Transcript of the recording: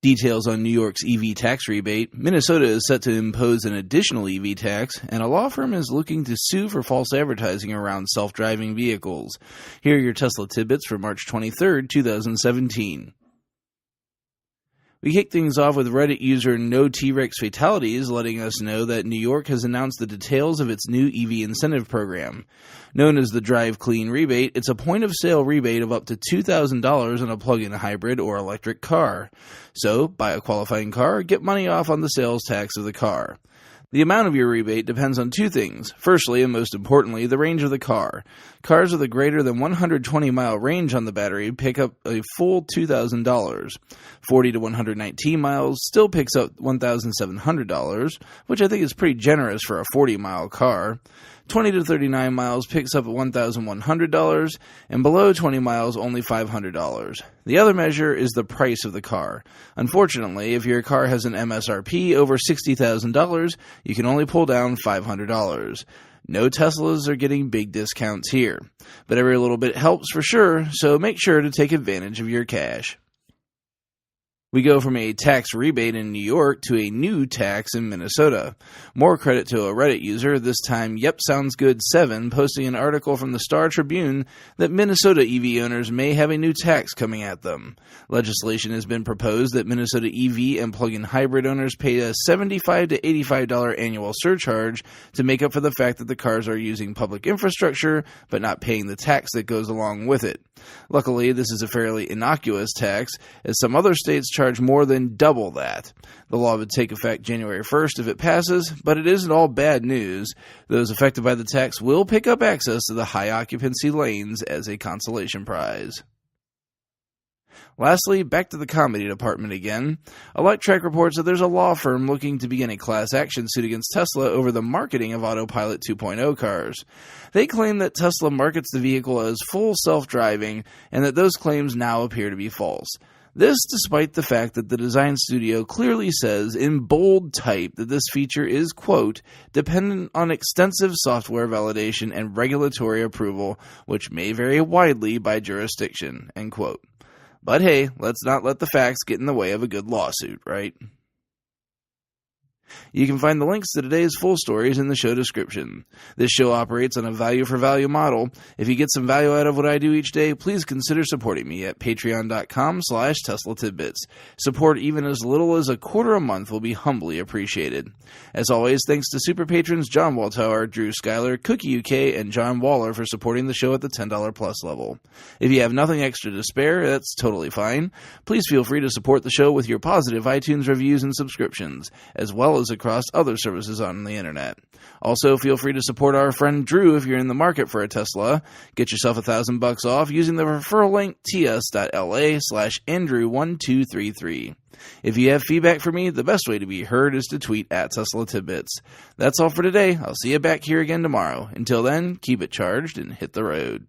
Details on New York's EV tax rebate. Minnesota is set to impose an additional EV tax, and a law firm is looking to sue for false advertising around self-driving vehicles. Here are your Tesla tidbits for March 23, 2017. We kick things off with Reddit user No T-Rex Fatalities letting us know that New York has announced the details of its new EV incentive program. Known as the Drive Clean Rebate, it's a point-of-sale rebate of up to $2,000 on a plug-in hybrid or electric car. So, buy a qualifying car, get money off on the sales tax of the car. The amount of your rebate depends on two things. Firstly, and most importantly, the range of the car. Cars with a greater than 120-mile range on the battery pick up a full $2,000. 40 to 119 miles still picks up $1,700, which I think is pretty generous for a 40-mile car. 20 to 39 miles picks up $1,100, and below 20 miles only $500. The other measure is the price of the car. Unfortunately, if your car has an MSRP over $60,000, you can only pull down $500. No Teslas are getting big discounts here, but every little bit helps for sure, so make sure to take advantage of your cash. We go from a tax rebate in New York to a new tax in Minnesota. More credit to a Reddit user, this time YepSoundsGood7, posting an article from the Star Tribune that Minnesota EV owners may have a new tax coming at them. Legislation has been proposed that Minnesota EV and plug-in hybrid owners pay a $75 to $85 annual surcharge to make up for the fact that the cars are using public infrastructure but not paying the tax that goes along with it. Luckily, this is a fairly innocuous tax, as some other states charge more than double that. The law would take effect January 1st if it passes, but it isn't all bad news. Those affected by the tax will pick up access to the high-occupancy lanes as a consolation prize. Lastly, back to the comedy department again. Electrek reports that there's a law firm looking to begin a class action suit against Tesla over the marketing of Autopilot 2.0 cars. They claim that Tesla markets the vehicle as full self-driving and that those claims now appear to be false. This despite the fact that the design studio clearly says in bold type that this feature is, quote, dependent on extensive software validation and regulatory approval, which may vary widely by jurisdiction, end quote. But hey, let's not let the facts get in the way of a good lawsuit, right? You can find the links to today's full stories in the show description. This show operates on a value-for-value model. If you get some value out of what I do each day, please consider supporting me at patreon.com/Tesla Tidbits. Support even as little as $0.25 a month will be humbly appreciated. As always, thanks to super patrons John Waltower, Drew Schuyler, Cookie UK, and John Waller for supporting the show at the $10 plus level. If you have nothing extra to spare, that's totally fine. Please feel free to support the show with your positive iTunes reviews and subscriptions, as well as across other services on the internet. Also, feel free to support our friend Drew if you're in the market for a Tesla. Get yourself $1,000 off using the referral link ts.la/Andrew1233. If you have feedback for me, the best way to be heard is to tweet at Tesla Tidbits. That's all for today. I'll see you back here again tomorrow. Until then, keep it charged and hit the road.